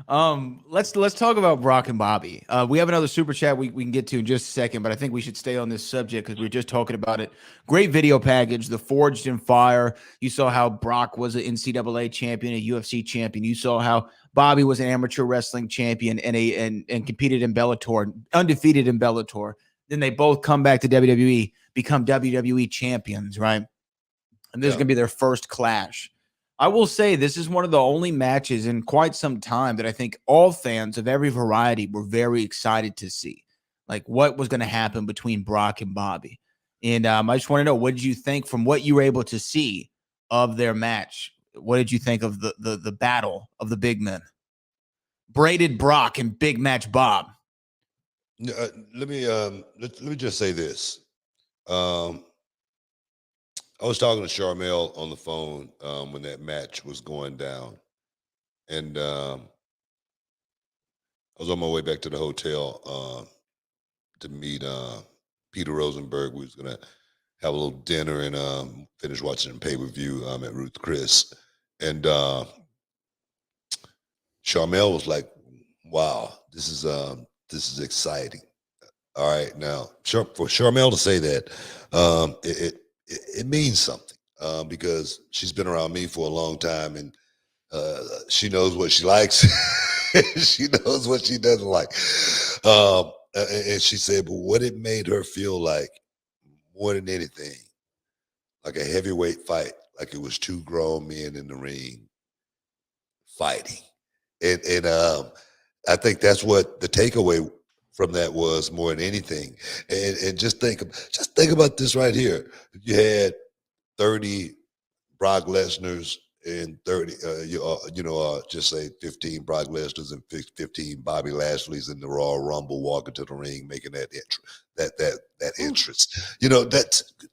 Let's talk about Brock and Bobby. We have another super chat we can get to in just a second, but I think we should stay on this subject because we are just talking about it. Great video package, the Forged in Fire. You saw how Brock was an NCAA champion, a UFC champion. You saw how Bobby was an amateur wrestling champion and competed in Bellator, undefeated in Bellator. Then they both come back to WWE, become WWE champions, right? And this is going to be their first clash. I will say this is one of the only matches in quite some time that I think all fans of every variety were very excited to see, like what was going to happen between Brock and Bobby. And I just want to know, what did you think from what you were able to see of their match? What did you think of the battle of the big men? Braided Brock and Big Match Bob. Let me just say this. I was talking to Charmel on the phone when that match was going down, and I was on my way back to the hotel to meet Peter Rosenberg. We was gonna have a little dinner and finish watching a pay-per-view at Ruth Chris, and Charmel was like, "Wow, this is exciting." All right, now for Charmel to say that, it means something because she's been around me for a long time, and she knows what she likes. She knows what she doesn't like. And she said, but what it made her feel like more than anything, like a heavyweight fight, like it was two grown men in the ring fighting. And I think that's what the takeaway from that was more than anything. And just think about this right here. You had 30 Brock Lesnar's and 30, just say 15 Brock Lesnar's and 15 Bobby Lashley's in the Royal Rumble, walking to the ring, making that entrance.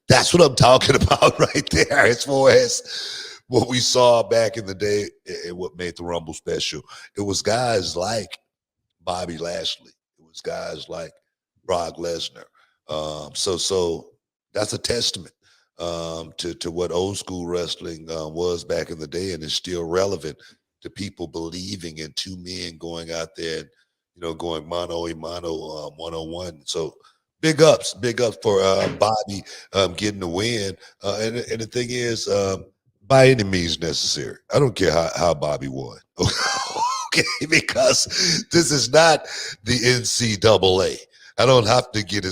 That's what I'm talking about right there. As far as what we saw back in the day and what made the Rumble special, it was guys like Bobby Lashley. It was guys like Brock Lesnar. So that's a testament to what old school wrestling was back in the day, and is still relevant to people believing in two men going out there and going mano a mano 1-on-1. So big ups for Bobby getting the win. And the thing is, by any means necessary. I don't care how Bobby won. Okay, because this is not the NCAA. I don't have to get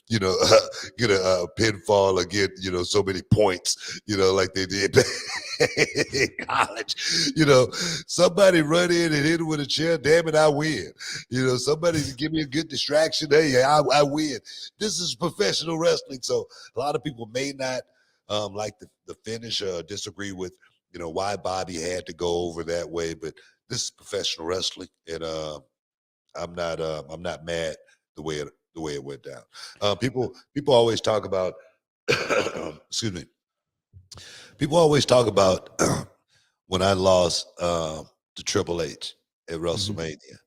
get a pinfall or get so many points, like they did in college. Somebody run in and hit it with a chair. Damn it, I win. Somebody give me a good distraction. Hey, I win. This is professional wrestling, so a lot of people may not like the finish or disagree with why Bobby had to go over that way, but this is professional wrestling, and I'm not mad the way it went down. People always talk about excuse me. People always talk about when I lost to Triple H at WrestleMania.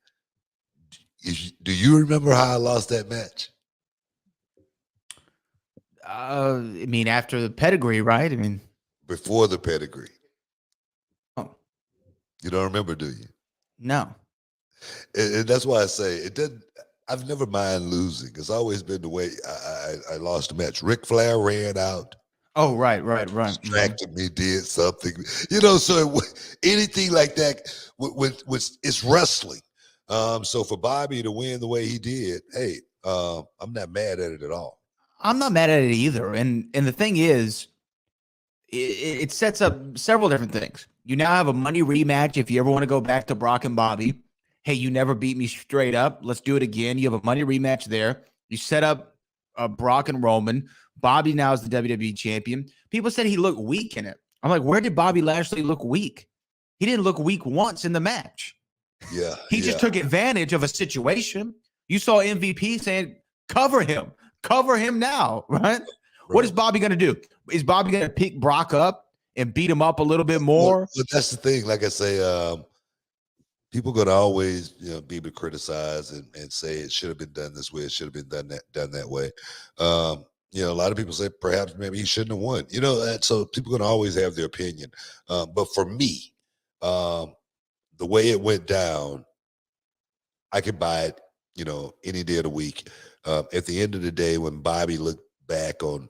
Do you remember how I lost that match? I mean, after the pedigree, right? I mean, before the pedigree. Oh, you don't remember, do you? No. And that's why I say it didn't. I've never mind losing. It's always been the way I lost the match. Ric Flair ran out. Oh, right. Distracted me, did something. So anything like that, it's wrestling. So for Bobby to win the way he did, hey, I'm not mad at it at all. I'm not mad at it either. And the thing is, it sets up several different things. You now have a money rematch if you ever want to go back to Brock and Bobby. Hey, you never beat me straight up. Let's do it again. You have a money rematch there. You set up Brock and Roman. Bobby now is the WWE champion. People said he looked weak in it. I'm like, where did Bobby Lashley look weak? He didn't look weak once in the match. Yeah. He just took advantage of a situation. You saw MVP saying, cover him now, right? What is Bobby going to do? Is Bobby going to pick Brock up and beat him up a little bit more? Well, that's the thing. Like I say, people are going to always be able to criticize and say it should have been done this way. It should have been done that way. A lot of people say perhaps maybe he shouldn't have won. So people are going to always have their opinion. But for me, the way it went down, I could buy it, any day of the week. At the end of the day, when Bobby looked back on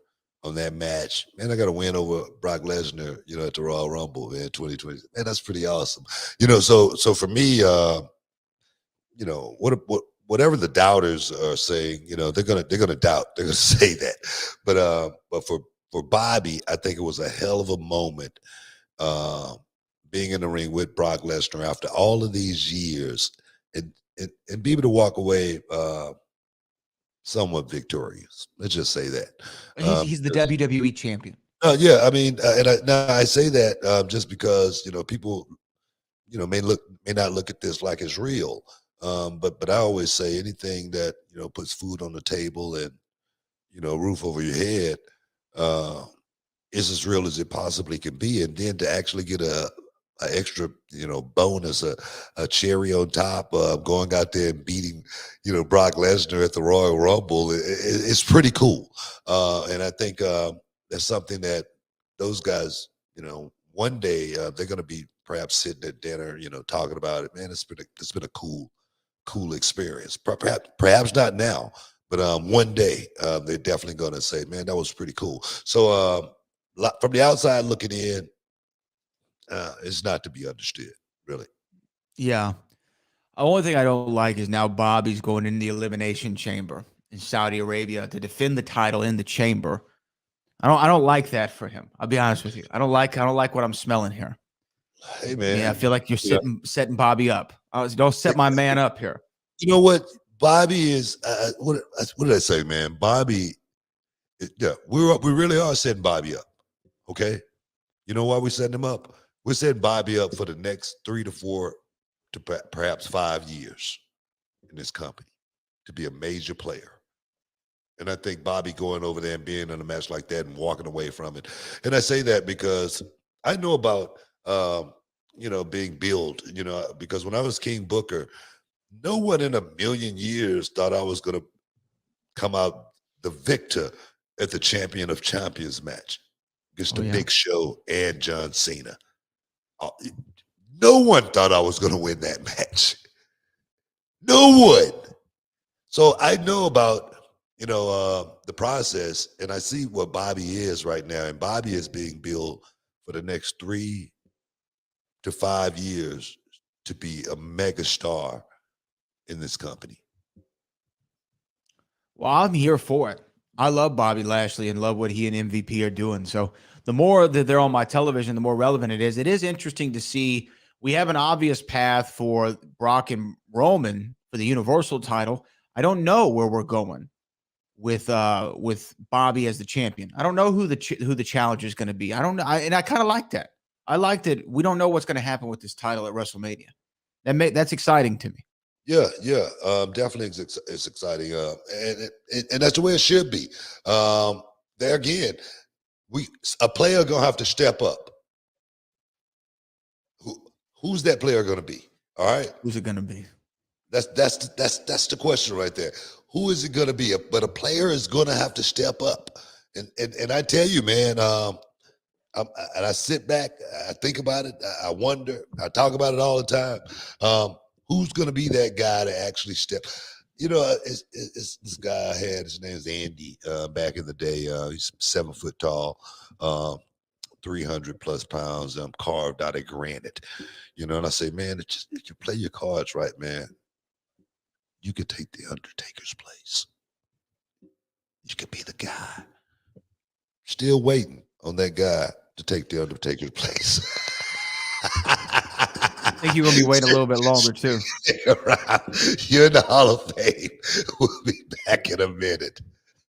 that match, man, I got a win over Brock Lesnar, at the Royal Rumble, man, 2020. Man, that's pretty awesome. So for me, whatever the doubters are saying, they're gonna doubt. They're gonna say that. But for Bobby, I think it was a hell of a moment, being in the ring with Brock Lesnar after all of these years, and be able to walk away somewhat victorious. Let's just say that. He's the WWE champion. Yeah, I mean, now I say that just because people may not look at this like it's real, but I always say anything that puts food on the table and roof over your head is as real as it possibly can be, and then to actually get a extra bonus, a cherry on top, going out there and beating Brock Lesnar at the Royal Rumble, it's pretty cool, and I think that's something that those guys one day they're going to be perhaps sitting at dinner talking about it. Man, it's been a cool experience. Perhaps not now, but one day they're definitely going to say, man, that was pretty cool. So from the outside looking in, it's not to be understood, really. Yeah. The only thing I don't like is now Bobby's going in the elimination chamber in Saudi Arabia to defend the title in the chamber. I don't like that for him. I'll be honest with you. I don't like what I'm smelling here. Hey man, yeah, I feel like you're setting Bobby up. Don't set my man up here. You know what? Bobby is what did I say, man? Bobby, yeah, we really are setting Bobby up. Okay, you know why we're setting him up? We're setting Bobby up for the next 3 to 4 to perhaps 5 years in this company to be a major player. And I think Bobby going over there and being in a match like that and walking away from it. And I say that because I know about being billed, because when I was King Booker, no one in a million years thought I was going to come out the victor at the Champion of Champions match against the Big Show and John Cena. No one thought I was going to win that match. No one. So I know about, the process, and I see what Bobby is right now. And Bobby is being billed for the next 3 to 5 years to be a mega star in this company. Well, I'm here for it. I love Bobby Lashley and love what he and MVP are doing. So the more that they're on my television, the more relevant it is. It is interesting to see we have an obvious path for Brock and Roman for the Universal title. I don't know where we're going with Bobby as the champion. I don't know who the challenger is going to be. I don't know. And I kind of like that. I like that we don't know what's going to happen with this title at WrestleMania. That's exciting to me. Yeah, definitely it's exciting, and that's the way it should be. There again, a player gonna have to step up. Who's that player gonna be? All right, who's it gonna be? That's the question right there. Who is it gonna be? But a player is gonna have to step up, and I tell you, man. And I sit back, I think about it, I wonder, I talk about it all the time. Who's going to be that guy to actually step? It's this guy I had, his name is Andy, back in the day. He's 7 foot tall, 300 plus pounds, carved out of granite. And I say, man, if you play your cards right, man, you could take the Undertaker's place. You could be the guy. Still waiting on that guy to take the Undertaker's place. I think you're going to be waiting a little bit longer, too. You're in the Hall of Fame. We'll be back in a minute.